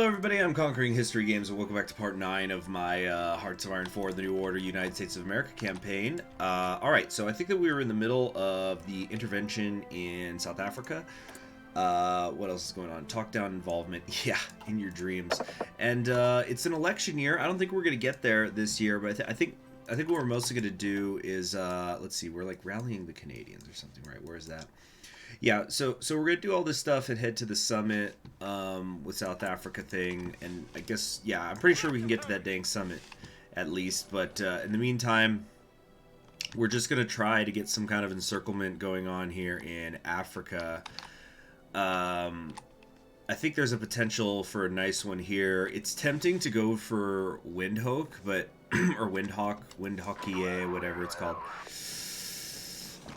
Hello everybody, I'm Conquering History Games, and welcome back to part 9 of my Hearts of Iron 4, The New Order, United States of America campaign. Alright, so I think that we were in the middle of the intervention in South Africa. What else is going on? Talk down involvement, yeah, in your dreams. And it's an election year. I don't think we're going to get there this year, but I think what we're mostly going to do is, let's see, we're like rallying the Canadians or something, right? Where is that? Yeah, so we're going to do all this stuff and head to the summit with South Africa thing, and I guess, yeah, I'm pretty sure we can get to that dang summit at least, but in the meantime, we're just going to try to get some kind of encirclement going on here in Africa. I think there's a potential for a nice one here. It's tempting to go for Windhoek, but, or Windhoek, whatever it's called.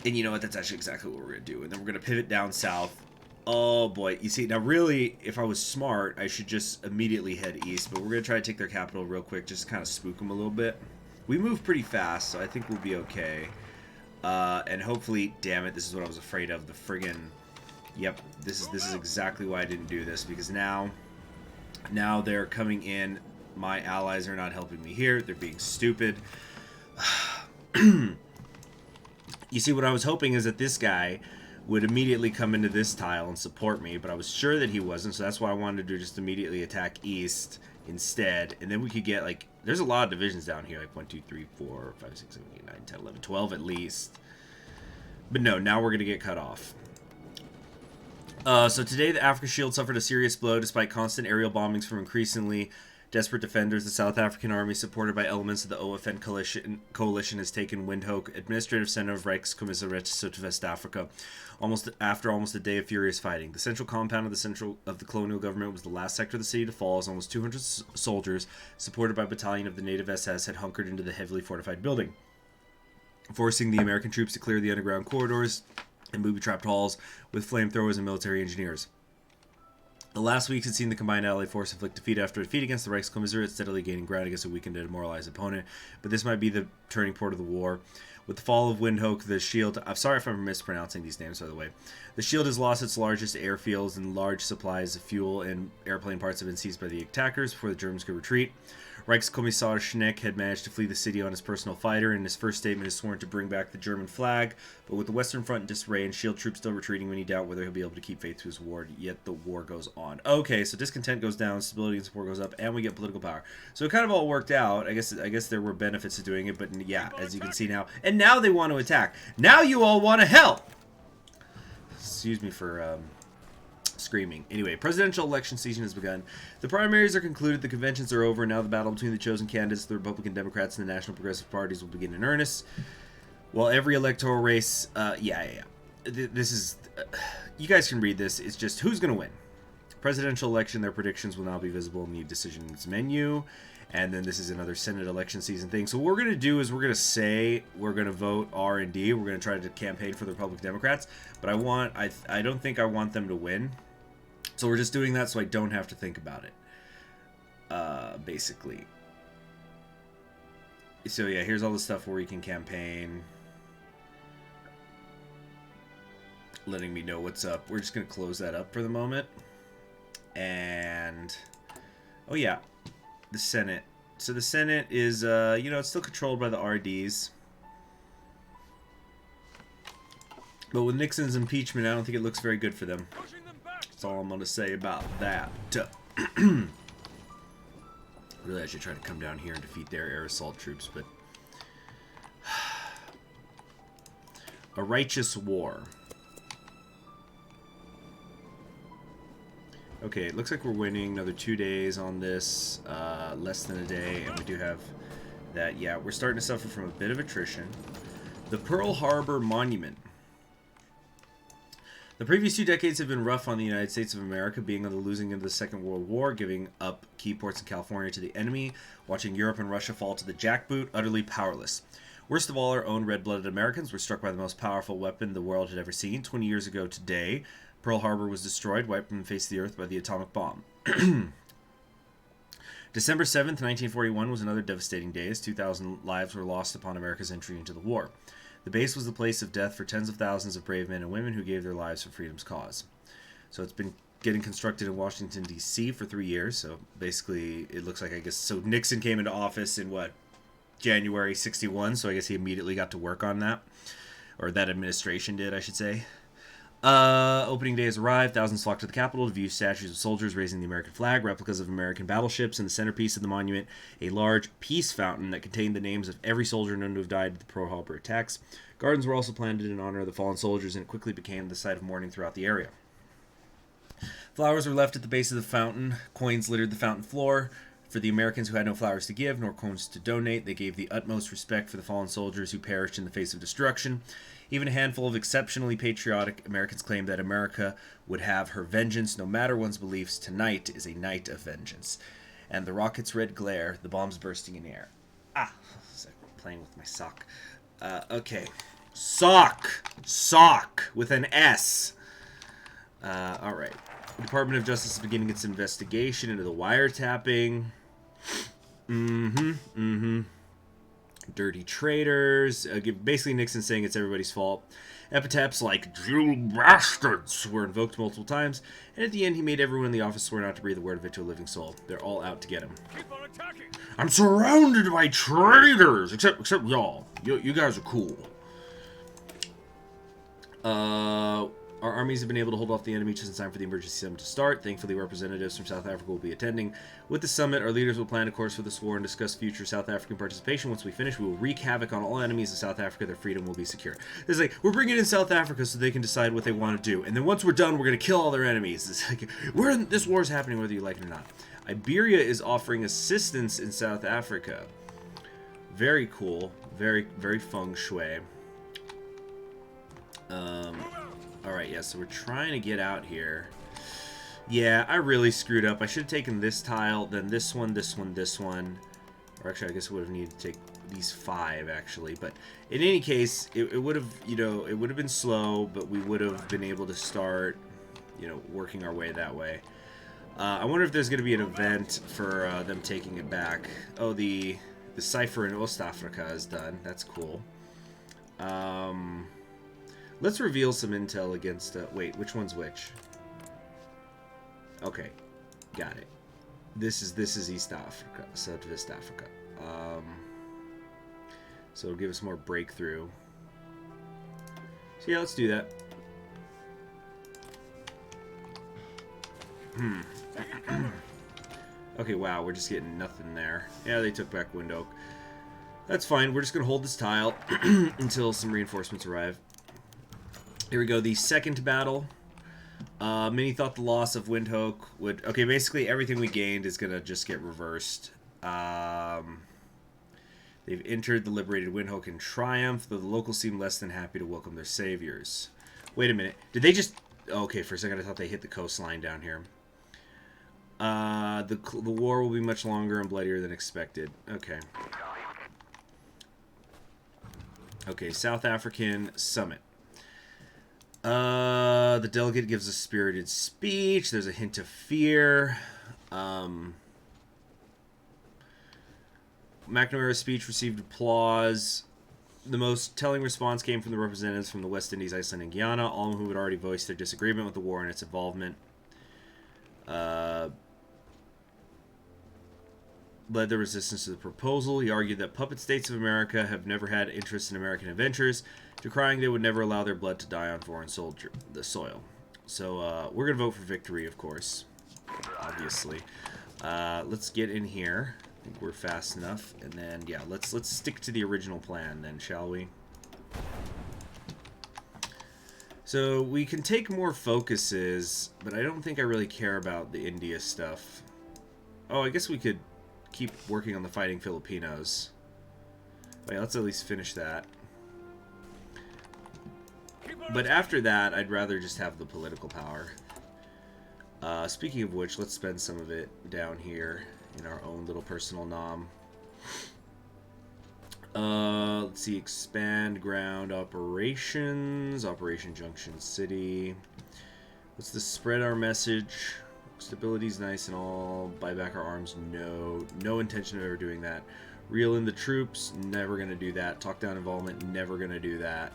And you know what? That's actually exactly what we're going to do. And then we're going to pivot down south. Oh, boy. You see, now really, if I was smart, I should just immediately head east. But we're going to try to take their capital real quick, just to kind of spook them a little bit. We move pretty fast, so I think we'll be okay. And hopefully, damn it, this is what I was afraid of. The friggin'... Yep, this is exactly why I didn't do this. Because now they're coming in. My allies are not helping me here. They're being stupid. You see, what I was hoping is that this guy would immediately come into this tile and support me, but I was sure that he wasn't, so that's why I wanted to just immediately attack east instead, and then we could get, like, there's a lot of divisions down here, like 1, 2, 3, 4, 5, 6, 7, 8, 9, 10, 11, 12 at least. But no, now we're going to get cut off. So today the Africa Shield suffered a serious blow despite constant aerial bombings from increasingly desperate defenders. The South African army, supported by elements of the OFN coalition, has taken Windhoek, administrative center of Rijkscommissariat Zuid-West Africa, after almost a day of furious fighting. The central compound of the colonial government was the last sector of the city to fall, as almost 200 soldiers, supported by a battalion of the native SS, had hunkered into the heavily fortified building, forcing the American troops to clear the underground corridors and booby-trapped halls with flamethrowers and military engineers. The last weeks had seen the combined Allied force inflict defeat after defeat against the Rijkscommissariat, steadily gaining ground against a weakened and demoralized opponent. But this might be the turning point of the war. With the fall of Windhoek, the Shield... I'm sorry if I'm mispronouncing these names, by the way. The Shield has lost its largest airfields, and large supplies of fuel and airplane parts have been seized by the attackers before the Germans could retreat. Reichskommissar Schneck had managed to flee the city on his personal fighter, and in his first statement is sworn to bring back the German flag. But with the Western Front in disarray and Shield troops still retreating, many doubt whether he'll be able to keep faith to his war, yet the war goes on. Okay, so discontent goes down, stability and support goes up, and we get political power. So it kind of all worked out. I guess there were benefits to doing it, but yeah, as you can see now. And now they want to attack. Now you all want to help! Excuse me for... screaming. Anyway, presidential election season has begun. The primaries are concluded, the conventions are over, and now the battle between the chosen candidates, the Republican Democrats, and the National Progressive Parties will begin in earnest. While every electoral race, this is, you guys can read this, it's just who's going to win. Presidential election, their predictions will now be visible in the decisions menu, and then this is another Senate election season thing. So what we're going to do is we're going to say we're going to vote R and D, we're going to try to campaign for the Republican Democrats, but I don't think I want them to win. So we're just doing that so I don't have to think about it, basically. So yeah, here's all the stuff where you can campaign. Letting me know what's up. We're just going to close that up for the moment. And, oh yeah, the Senate. So the Senate is, it's still controlled by the RDs. But with Nixon's impeachment, I don't think it looks very good for them. That's all I'm going to say about that. Really, I should try to come down here and defeat their air assault troops, but... A righteous war. Okay, it looks like we're winning another 2 days on this. Less than a day, and we do have that. Yeah, we're starting to suffer from a bit of attrition. The Pearl Harbor Monument. The previous 2 decades have been rough on the United States of America, being on the losing end of the Second World War, giving up key ports in California to the enemy, watching Europe and Russia fall to the jackboot, utterly powerless. Worst of all, our own red-blooded Americans were struck by the most powerful weapon the world had ever seen. 20 years ago today, Pearl Harbor was destroyed, wiped from the face of the earth by the atomic bomb. December 7th, 1941 was another devastating day, as 2,000 lives were lost upon America's entry into the war. The base was the place of death for tens of thousands of brave men and women who gave their lives for freedom's cause. So it's been getting constructed in Washington, D.C. for 3 years. So basically, it looks like, I guess, so Nixon came into office in what, January 61. So I guess he immediately got to work on that. Or that administration did, I should say. Opening day has arrived. Thousands flocked to the Capitol to view statues of soldiers raising the American flag, replicas of American battleships, and the centerpiece of the monument, a large peace fountain that contained the names of every soldier known to have died in the Pearl Harbor attacks. Gardens were also planted in honor of the fallen soldiers, and it quickly became the site of mourning throughout the area. Flowers were left at the base of the fountain. Coins littered the fountain floor. For the Americans who had no flowers to give, nor coins to donate, they gave the utmost respect for the fallen soldiers who perished in the face of destruction. Even a handful of exceptionally patriotic Americans claimed that America would have her vengeance no matter one's beliefs. Tonight is a night of vengeance. And the rocket's red glare, the bombs bursting in the air. It's like playing with my sock. Okay. Sock! Sock! With an S. Alright. The Department of Justice is beginning its investigation into the wiretapping. Dirty traitors. Basically, Nixon saying it's everybody's fault. Epitaphs like "Jew bastards" were invoked multiple times, and at the end, he made everyone in the office swear not to breathe a word of it to a living soul. They're all out to get him. Keep on attacking. I'm surrounded by traitors, except y'all. You guys are cool. Our armies have been able to hold off the enemy just in time for the emergency summit to start. Thankfully, representatives from South Africa will be attending. With the summit, our leaders will plan a course for this war and discuss future South African participation. Once we finish, we will wreak havoc on all enemies of South Africa. Their freedom will be secure. It's like, we're bringing in South Africa so they can decide what they want to do. And then once we're done, we're going to kill all their enemies. It's like, this war is happening whether you like it or not. Iberia is offering assistance in South Africa. Very cool. Very, very feng shui. Alright, yeah, so we're trying to get out here. Yeah, I really screwed up. I should have taken this tile, then this one, this one, this one. Or actually, I guess I would have needed to take these 5, actually. But in any case, it would have, it would have been slow, but we would have been able to start, working our way that way. I wonder if there's going to be an event for them taking it back. Oh, the cipher in Ostafrika is done. That's cool. Let's reveal some intel against... wait, which one's which? Okay, got it. This is East Africa, Southwest Africa. So it'll give us more breakthrough. So yeah, let's do that. Okay, wow, we're just getting nothing there. Yeah, they took back Windhoek. That's fine, we're just going to hold this tile until some reinforcements arrive. Here we go, the second battle. Many thought the loss of Windhoek would... Okay, basically everything we gained is going to just get reversed. They've entered the liberated Windhoek in triumph, though the locals seem less than happy to welcome their saviors. Wait a minute. Did they just... Okay, for a second I thought they hit the coastline down here. The war will be much longer and bloodier than expected. Okay. Okay, South African Summit. The delegate gives a spirited speech. There's a hint of fear. McNamara's speech received applause. The most telling response came from the representatives from the West Indies, Iceland, and Guyana, all who had already voiced their disagreement with the war and its involvement. Led the resistance to the proposal. He argued that puppet states of America have never had interest in American adventures, decrying they would never allow their blood to die on foreign soil. So we're going to vote for victory, of course, obviously. Let's get in here. I think we're fast enough. And then, yeah, let's stick to the original plan then, shall we? So we can take more focuses, but I don't think I really care about the India stuff. Oh, I guess we could keep working on the fighting Filipinos. Wait, let's at least finish that. But after that, I'd rather just have the political power. Speaking of which, let's spend some of it down here in our own little personal nom. Let's see, expand ground operations, Operation Junction City. Let's just spread our message. Stability's nice and all. Buy back our arms, no intention of ever doing that. Reel in the troops, never gonna do that. Talk down involvement, never gonna do that.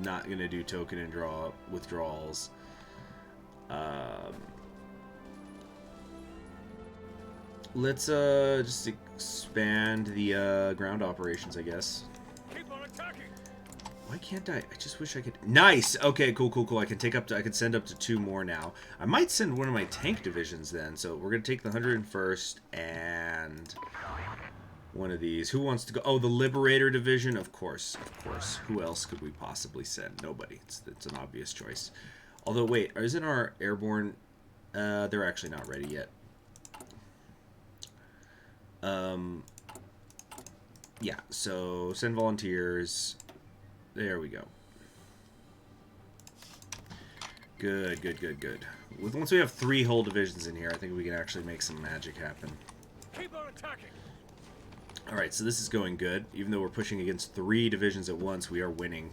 Not gonna do token and draw withdrawals. Let's just expand the ground operations, I guess. Keep on attacking. Why can't I? I just wish I could. Nice. Okay, cool, cool, cool. I can take up to. I can send up to 2 more now. I might send one of my tank divisions then. So we're gonna take the 101st and one of these. Who wants to go? Oh, the Liberator division. Of course, of course. Who else could we possibly send? Nobody. It's an obvious choice. Although, wait, isn't our airborne? They're actually not ready yet. Yeah. So send volunteers. There we go. Good, good, good, good. Once we have 3 whole divisions in here, I think we can actually make some magic happen. Keep on attacking. Alright, so this is going good. Even though we're pushing against 3 divisions at once, we are winning.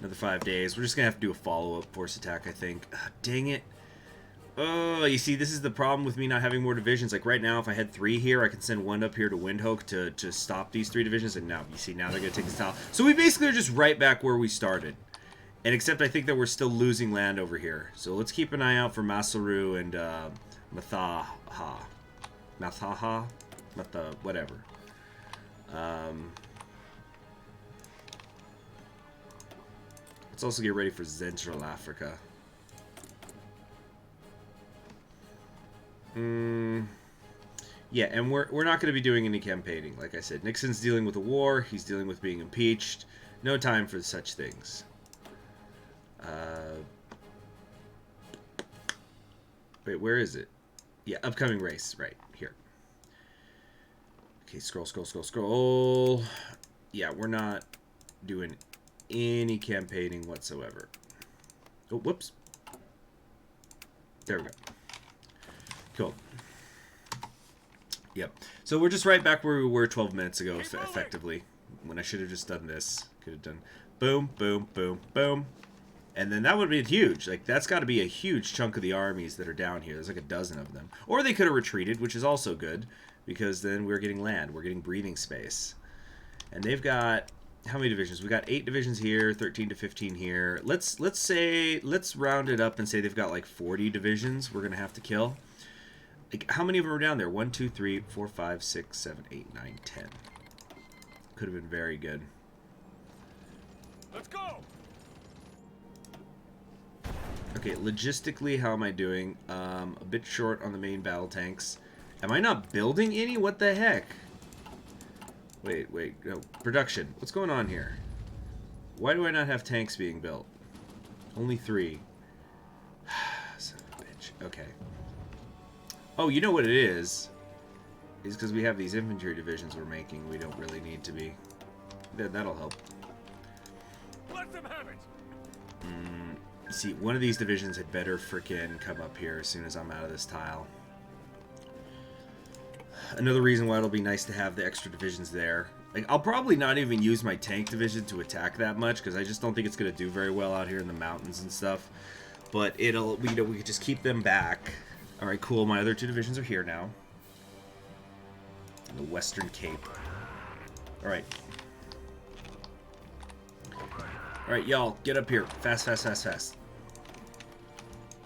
Another 5 days. We're just going to have to do a follow-up force attack, I think. Dang it. Oh, you see, this is the problem with me not having more divisions. Like, right now, if I had 3 here, I can send 1 up here to Windhoek to stop these 3 divisions. And now, you see, now they're going to take this tile. So we basically are just right back where we started. And except I think that we're still losing land over here. So let's keep an eye out for Masaru and Mathaha. Mathaha? Whatever. Let's also get ready for Central Africa. Yeah, and we're not going to be doing any campaigning. Like I said, Nixon's dealing with a war. He's dealing with being impeached. No time for such things. Wait, where is it? Yeah, upcoming race. Right, here. Okay, scroll, scroll, scroll, scroll. Yeah, we're not doing any campaigning whatsoever. Oh, whoops. There we go. Cool. Yep. So we're just right back where we were 12 minutes ago, effectively. When I should have just done this. Could have done boom, boom, boom, boom. And then that would have been huge. Like, that's got to be a huge chunk of the armies that are down here. There's like a dozen of them. Or they could have retreated, which is also good. Because then we're getting land. We're getting breathing space. And they've got... How many divisions? We got 8 divisions here, 13 to 15 here. Let's round it up and say they've got like 40 divisions we're going to have to kill. Like, how many of them are down there? 1, 2, 3, 4, 5, 6, 7, 8, 9, 10. Could have been very good. Let's go. Okay, logistically, how am I doing? A bit short on the main battle tanks. Am I not building any? What the heck? Wait, no. Production. What's going on here? Why do I not have tanks being built? Only 3. Son of a bitch. Okay. Oh, you know what it is? It's because we have these infantry divisions we're making. We don't really need to be. That'll help. Let them have it. You see, one of these divisions had better frickin' come up here as soon as I'm out of this tile. Another reason why it'll be nice to have the extra divisions there. Like, I'll probably not even use my tank division to attack that much because I just don't think it's going to do very well out here in the mountains and stuff. But it'll, we could just keep them back. All right, cool. My other 2 divisions are here now. In the Western Cape. All right. All right, y'all, get up here. Fast, fast, fast, fast.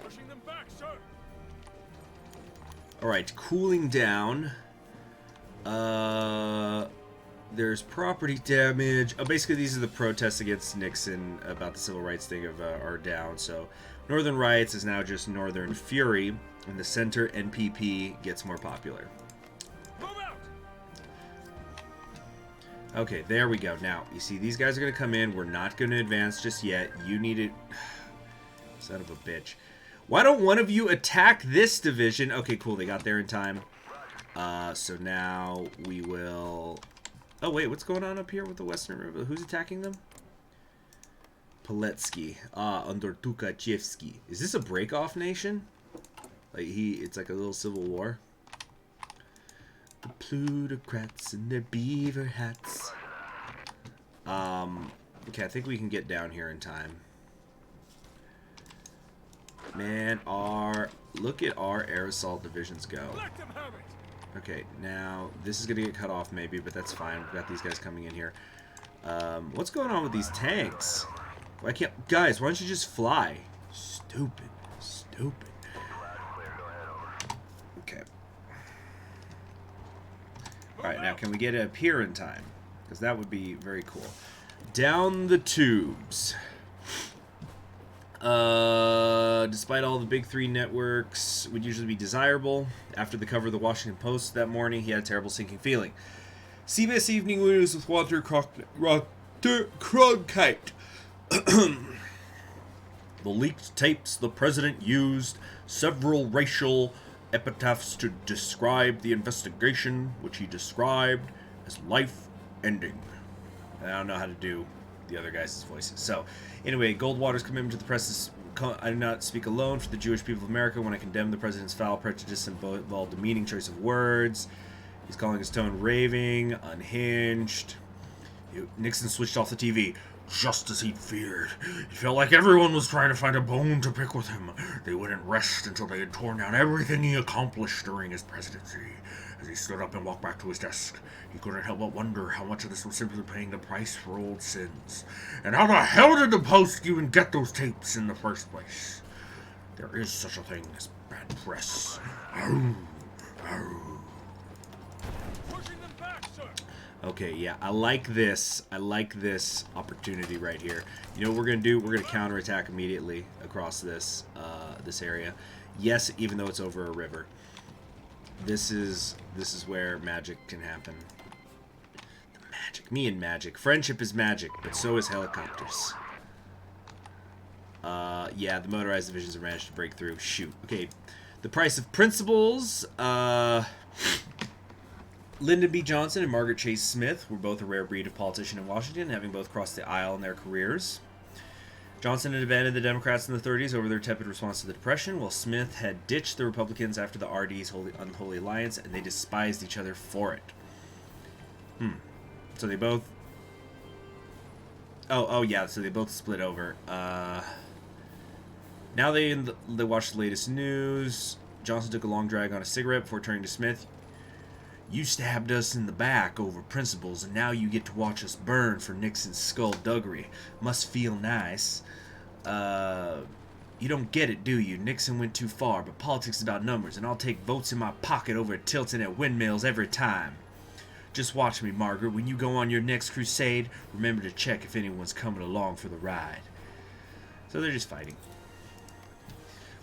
Pushing them back, sir. All right, cooling down. There's property damage. Basically, these are the protests against Nixon about the civil rights thing are down. So, Northern Riots is now just Northern Fury, and the center NPP gets more popular. Move out. Okay, there we go. Now, you see, these guys are going to come in. We're not going to advance just yet. You need it. Son of a bitch. Why don't one of you attack this division? Okay, cool. They got there in time. So now we will... Oh, wait. What's going on up here with the Western River? Who's attacking them? Poletsky. Under Tukachievsky. Is this a break-off nation? Like, it's like a little civil war. The plutocrats in their beaver hats. Okay, I think we can get down here in time. Man, look at our air assault divisions go. Let them have it. Okay, now this is gonna get cut off maybe, but that's fine. We've got these guys coming in here. What's going on with these tanks? Why can't guys? Why don't you just fly? Stupid, stupid. Okay. Alright, now can we get it up here in time? Because that would be very cool. Down the tubes. Despite all the big three networks would usually be desirable, after the cover of the Washington Post that morning, he had a terrible sinking feeling. CBS Evening News with Walter Cronkite. The leaked tapes the president used several racial epitaphs to describe the investigation, which he described as life-ending. I don't know how to do the other guys' voices. So, anyway, Goldwater's commitment to the press is, I do not speak alone for the Jewish people of America when I condemn the president's foul prejudice and involved demeaning choice of words. He's calling his tone raving, unhinged. Nixon switched off the TV. Just as he'd feared. He felt like everyone was trying to find a bone to pick with him. They wouldn't rest until they had torn down everything he accomplished during his presidency. As he stood up and walked back to his desk, he couldn't help but wonder how much of this was simply paying the price for old sins. And how the hell did the Post even get those tapes in the first place? There is such a thing as bad press. Arr, arr. Pushing them back, sir. Okay, yeah, I like this. I like this opportunity right here. You know what we're gonna do? We're gonna counterattack immediately across this this area. Yes, even though it's over a river. This is where magic can happen. Magic, me and magic. Friendship is magic, but so is helicopters. Yeah, the motorized divisions have managed to break through. Shoot. Okay, the price of principles. Lyndon B. Johnson and Margaret Chase Smith were both a rare breed of politician in Washington, having both crossed the aisle in their careers. Johnson had abandoned the Democrats in the 30s over their tepid response to the Depression, while Smith had ditched the Republicans after the RD's unholy alliance, and they despised each other for it. So they both... Oh yeah, so they both split over. Now they watched the latest news. Johnson took a long drag on a cigarette before turning to Smith. You stabbed us in the back over principles, and now you get to watch us burn for Nixon's skullduggery. Must feel nice. You don't get it, do you? Nixon went too far, but politics is about numbers, and I'll take votes in my pocket over tilting at windmills every time. Just watch me, Margaret. When you go on your next crusade, remember to check if anyone's coming along for the ride. So they're just fighting.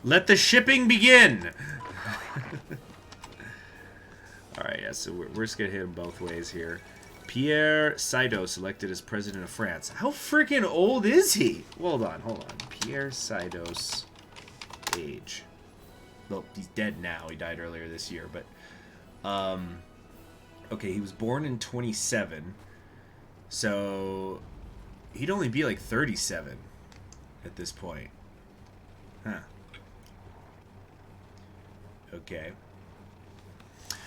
Let the shipping begin! Alright, yeah, so we're just gonna hit him both ways here. Pierre Saidos elected as president of France. How freaking old is he? Hold on. Pierre Saidos, age. Well, he's dead now. He died earlier this year, but... okay, he was born in 27. So... he'd only be like 37 at this point. Huh. Okay.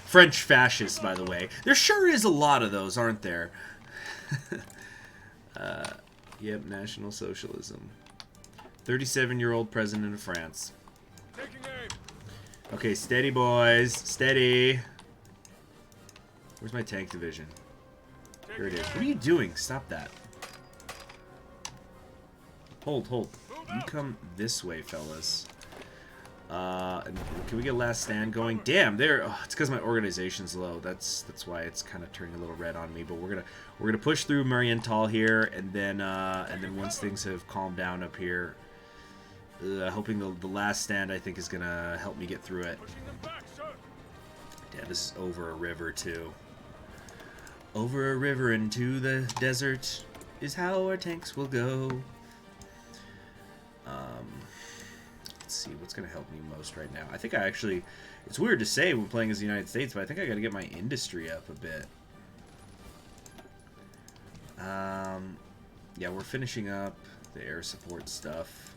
French fascists, by the way. There sure is a lot of those, aren't there? Yep, National Socialism. 37-year-old president of France. Taking aim. Okay, steady, boys. Steady. Where's my tank division? Here it is. What are you doing? Stop that. Hold. You come this way, fellas. And can we get last stand going? Damn, there. Oh, it's because my organization's low. That's why it's kind of turning a little red on me. But we're gonna push through Marienthal here, and then once things have calmed down up here, hoping the last stand I think is gonna help me get through it. Pushing them back, sir. Damn, this is over a river too. Over a river into the desert is how our tanks will go. Let's see what's going to help me most right now. I think I actually, it's weird to say when playing as the United States, but I think I got to get my industry up a bit. Yeah, we're finishing up the air support stuff.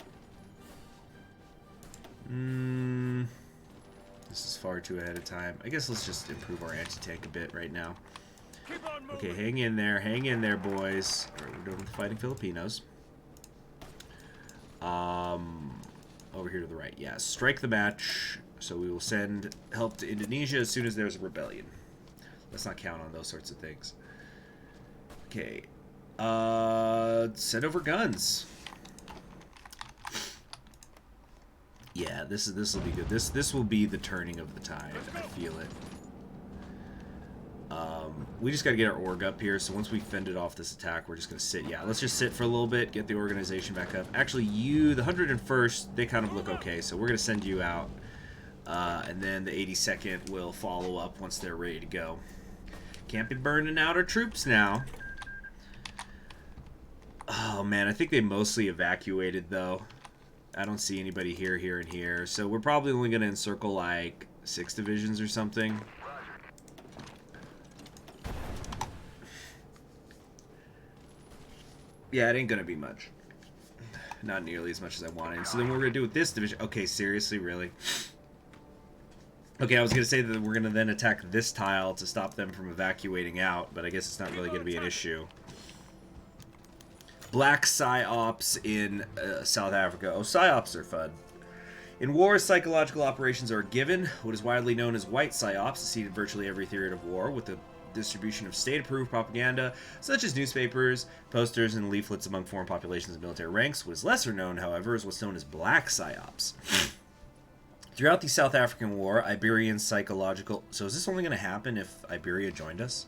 This is far too ahead of time. I guess let's just improve our anti-tank a bit right now. Keep on moving. Okay, hang in there, boys. All right, we're done with the fighting Filipinos. Over here to the right. Yeah, strike the match. So we will send help to Indonesia as soon as there's a rebellion. Let's not count on those sorts of things. Okay. Send over guns. Yeah, this will be good. This will be the turning of the tide. I feel it. We just got to get our org up here, so once we fended off this attack, we're just going to sit. Yeah, let's just sit for a little bit, get the organization back up. Actually, the 101st, they kind of look okay, so we're going to send you out. And then the 82nd will follow up once they're ready to go. Can't be burning out our troops now. Oh, man, I think they mostly evacuated, though. I don't see anybody here, here, and here. So we're probably only going to encircle, like, 6 divisions or something. Yeah, it ain't going to be much. Not nearly as much as I wanted. So then what we're going to do with this division... Okay, seriously, really? Okay, I was going to say that we're going to then attack this tile to stop them from evacuating out, but I guess it's not really going to be an issue. Black PsyOps in South Africa. Oh, PsyOps are fun. In war, psychological operations are given. What is widely known as white PsyOps is seen in virtually every theater of war, with the distribution of state-approved propaganda, such as newspapers, posters, and leaflets among foreign populations and military ranks. What is lesser known, however, is what's known as black PsyOps. Throughout the South African War, Iberian psychological... So is this only going to happen if Iberia joined us?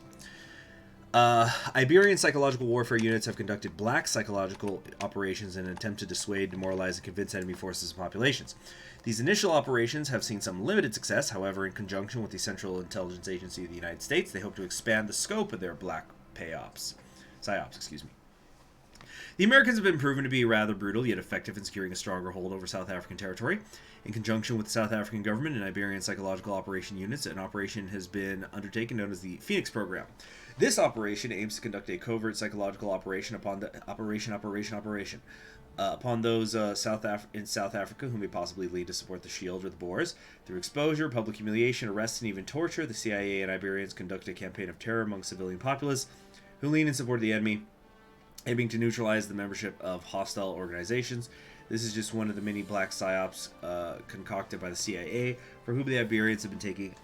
Iberian psychological warfare units have conducted black psychological operations in an attempt to dissuade, demoralize, and convince enemy forces and populations. These initial operations have seen some limited success. However, in conjunction with the Central Intelligence Agency of the United States, they hope to expand the scope of their black PsyOps, excuse me. The Americans have been proven to be rather brutal, yet effective in securing a stronger hold over South African territory. In conjunction with the South African government and Iberian psychological operation units, an operation has been undertaken known as the Phoenix Program. This operation aims to conduct a covert psychological operation upon the upon those in South Africa who may possibly lead to support the Shield or the Boers. Through exposure, public humiliation, arrests, and even torture, the CIA and Iberians conduct a campaign of terror among civilian populace who lean in support of the enemy, aiming to neutralize the membership of hostile organizations. This is just one of the many black psyops concocted by the CIA, from whom the Iberians have been taking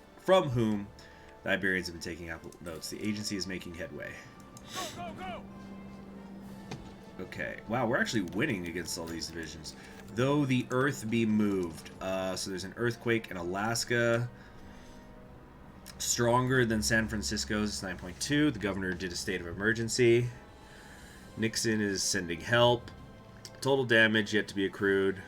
Apple notes. The agency is making headway. Go, go, go! Okay. Wow, we're actually winning against all these divisions. Though the Earth be moved. So there's an earthquake in Alaska. Stronger than San Francisco's. It's 9.2. The governor did a state of emergency. Nixon is sending help. Total damage yet to be accrued.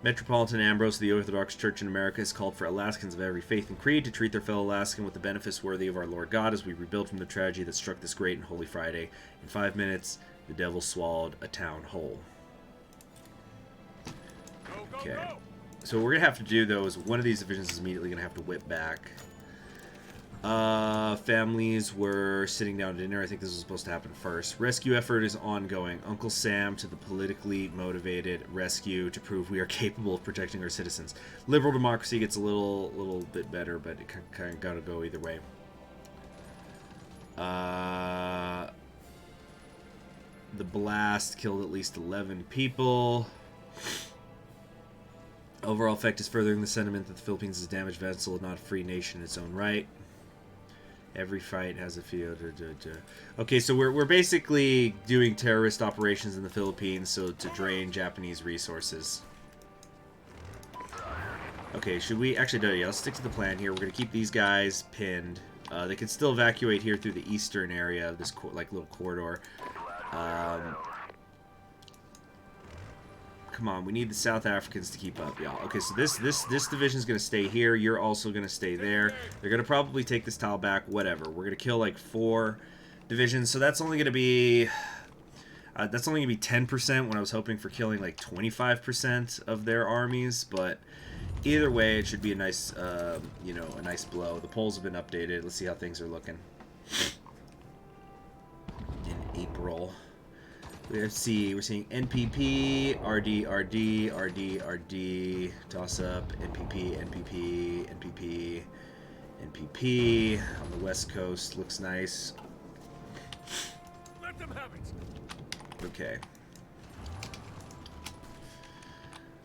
Metropolitan Ambrose of the Orthodox Church in America has called for Alaskans of every faith and creed to treat their fellow Alaskan with the benefits worthy of our Lord God as we rebuild from the tragedy that struck this great and holy Friday. In 5 minutes, the devil swallowed a town whole. Okay. So what we're going to have to do, though, is one of these divisions is immediately going to have to whip back. Families were sitting down to dinner. I think this was supposed to happen first. Rescue effort is ongoing. Uncle Sam to the politically motivated rescue to prove we are capable of protecting our citizens. Liberal democracy gets a little bit better, but it kind of got to go either way. The blast killed at least 11 people. Overall effect is furthering the sentiment that the Philippines is a damaged vessel, not a free nation in its own right. Every fight has a field. Okay, so we're basically doing terrorist operations in the Philippines, so to drain Japanese resources. Okay, should we actually? Yeah, let's stick to the plan here. We're gonna keep these guys pinned. They can still evacuate here through the eastern area of this little corridor. Come on, we need the South Africans to keep up, y'all. Okay, so this division is going to stay here. You're also going to stay there. They're going to probably take this tile back, whatever. We're going to kill like 4 divisions, so that's only going to be 10% when I was hoping for killing like 25% of their armies, but either way, it should be a nice, a nice blow. The polls have been updated. Let's see how things are looking in April. Let's see, we're seeing NPP, RD, RD, RD, RD, toss up, NPP, NPP, NPP, NPP. On the west coast, looks nice. Let them have it. Okay.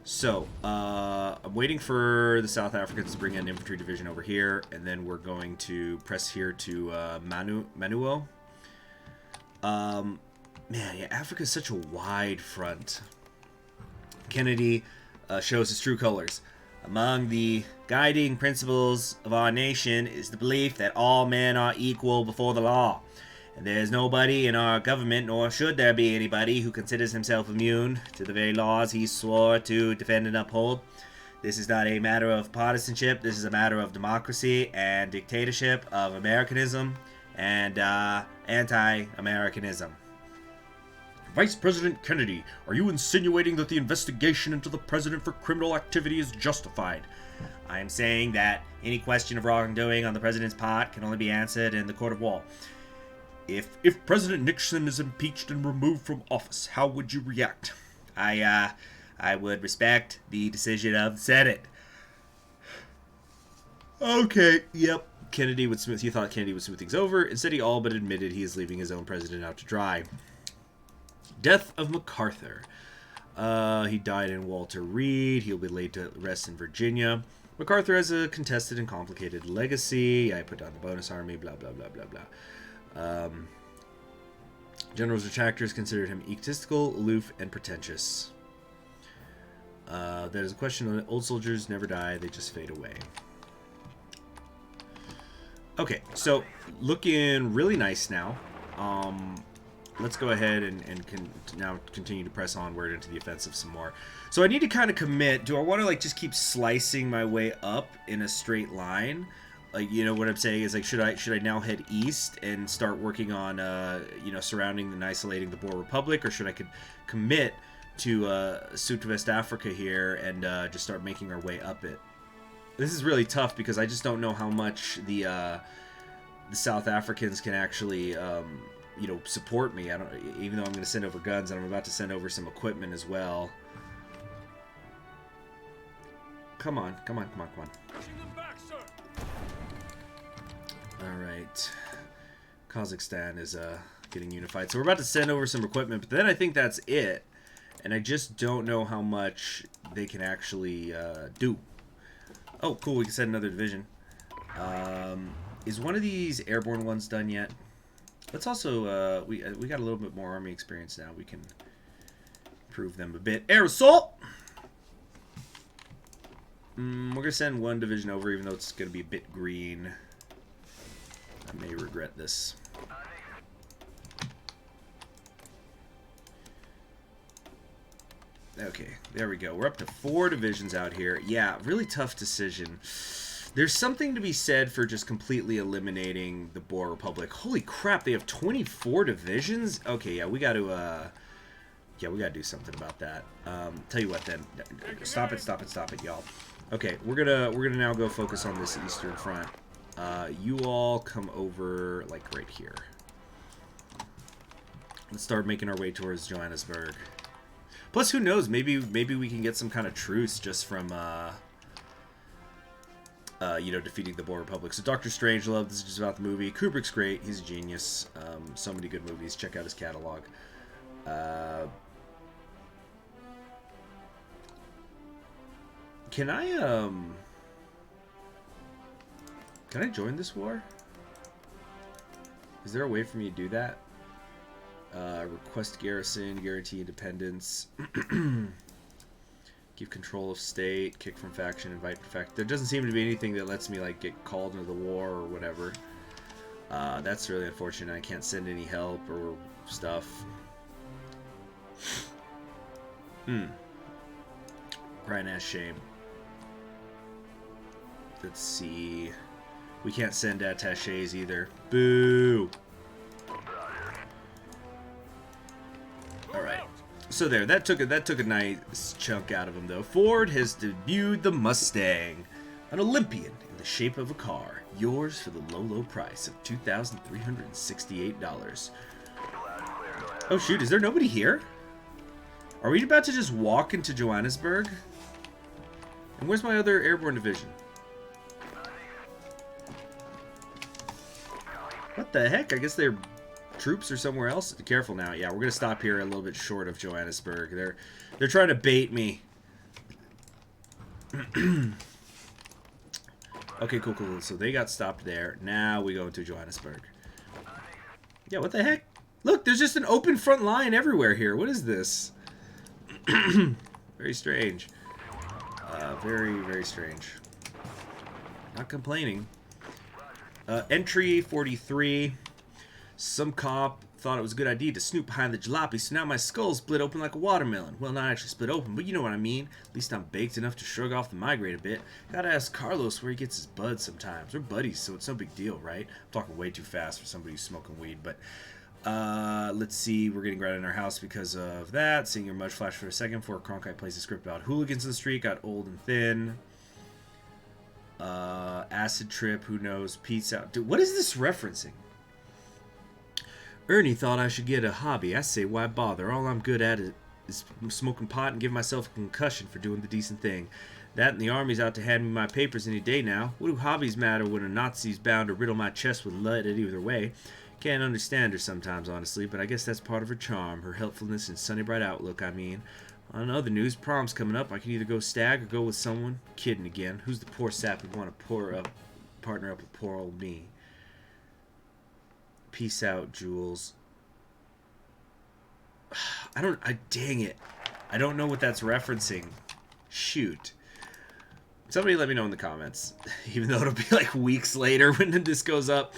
So, I'm waiting for the South Africans to bring an infantry division over here, and then we're going to press here to Manuo. Man, yeah, Africa's such a wide front. Kennedy shows his true colors. Among the guiding principles of our nation is the belief that all men are equal before the law. And there is nobody in our government, nor should there be anybody, who considers himself immune to the very laws he swore to defend and uphold. This is not a matter of partisanship. This is a matter of democracy and dictatorship, of Americanism and anti-Americanism. Vice President Kennedy, are you insinuating that the investigation into the president for criminal activity is justified? I am saying that any question of wrongdoing on the president's part can only be answered in the court of law. If President Nixon is impeached and removed from office, how would you react? I would respect the decision of the Senate. Okay, yep. You thought Kennedy would smooth things over. Instead, he all but admitted he is leaving his own president out to dry. Death of MacArthur. He died in Walter Reed. He'll be laid to rest in Virginia. MacArthur has a contested and complicated legacy. I put down the bonus army, blah, blah, blah, blah, blah. General's detractors considered him egotistical, aloof, and pretentious. There's a question that old soldiers never die, they just fade away. Okay, so looking really nice now. Let's go ahead and now continue to press onward into the offensive some more. So I need to kind of commit. Do I want to like just keep slicing my way up in a straight line? Like, you know what I'm saying is like, should I now head east and start working on surrounding and isolating the Boer Republic, or should I commit to Southwest Africa here and just start making our way up it? This is really tough because I just don't know how much the South Africans can actually support me. Even though I'm going to send over guns, and I'm about to send over some equipment as well. Come on. Pushing them back, sir. Alright. Kazakhstan is getting unified. So we're about to send over some equipment, but then I think that's it. And I just don't know how much they can actually do. Oh, cool. We can send another division. Is one of these airborne ones done yet? Let's also, we got a little bit more army experience now. We can improve them a bit. Air assault! We're going to send one division over, even though it's going to be a bit green. I may regret this. Okay, there we go. We're up to 4 divisions out here. Yeah, really tough decision. There's something to be said for just completely eliminating the Boer Republic. Holy crap, they have 24 divisions? Okay, yeah, we got to do something about that. Tell you what then. Stop it, y'all. Okay, we're gonna now go focus on this eastern front. You all come over like right here. Let's start making our way towards Johannesburg. Plus, who knows? Maybe we can get some kind of truce just from defeating the Boer Republic. So Dr. Strangelove, this is just about the movie. Kubrick's great. He's a genius. So many good movies. Check out his catalog. Can I join this war? Is there a way for me to do that? Request garrison, guarantee independence, give control of state, kick from faction, invite faction. There doesn't seem to be anything that lets me like get called into the war or whatever. That's really unfortunate. I can't send any help or stuff. Crying ass shame. Let's see. We can't send attaches either. Boo! Alright. So there, that took a nice chunk out of him though. Ford has debuted the Mustang. An Olympian in the shape of a car. Yours for the low price of $2,368. Oh shoot, is there nobody here? Are we about to just walk into Johannesburg? And where's my other airborne division? What the heck? I guess their troops are somewhere else. Be careful now. Yeah, we're gonna stop here a little bit short of Johannesburg. They're trying to bait me. Okay, cool. So they got stopped there. Now we go into Johannesburg. Yeah, what the heck? Look, there's just an open front line everywhere here. What is this? Very strange. Very, very strange. Not complaining. Entry 43. Some cop thought it was a good idea to snoop behind the jalopy, so now my skull split open like a watermelon. Well, not actually split open, but you know what I mean. At least I'm baked enough to shrug off the migraine a bit. Gotta ask Carlos where he gets his buds sometimes. We're buddies, so it's no big deal, right? I'm talking way too fast for somebody who's smoking weed, but... let's see. We're getting right in our house because of that. Seeing your mud flash for a second before Cronkite plays a script about hooligans in the street. Got old and thin. Acid trip. Who knows? Peace out. Dude, what is this referencing? Ernie thought I should get a hobby. I say, why bother? All I'm good at is smoking pot and give myself a concussion for doing the decent thing. That and the army's out to hand me my papers any day now. What do hobbies matter when a Nazi's bound to riddle my chest with lead at either way? Can't understand her sometimes, honestly, but I guess that's part of her charm, her helpfulness and sunny bright outlook, I mean. On other news, prom's coming up. I can either go stag or go with someone. Kidding again. Who's the poor sap who want to partner up with poor old me? Peace out, Jules. Dang it. I don't know what that's referencing. Shoot. Somebody let me know in the comments. Even though it'll be like weeks later when this goes up.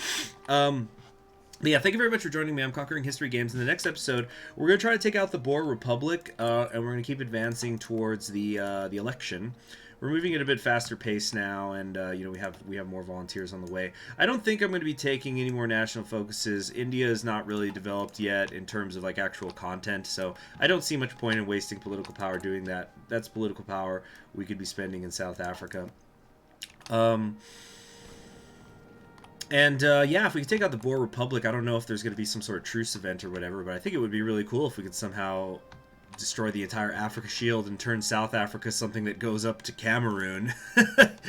But yeah, thank you very much for joining me. I'm Conquering History Games. In the next episode, we're going to try to take out the Boer Republic, and we're going to keep advancing towards the election. We're moving at a bit faster pace now, and you know, we have more volunteers on the way. I don't think I'm going to be taking any more national focuses. India is not really developed yet in terms of like actual content, so I don't see much point in wasting political power doing that. That's political power we could be spending in South Africa. Yeah, if we could take out the Boer Republic, I don't know if there's going to be some sort of truce event or whatever, but I think it would be really cool if we could somehow destroy the entire Africa Shield and turn South Africa something that goes up to Cameroon. It'd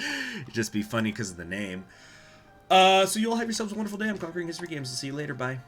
just be funny because of the name. So you all have yourselves a wonderful day. I'm Conquering History Games. I'll see you later. Bye.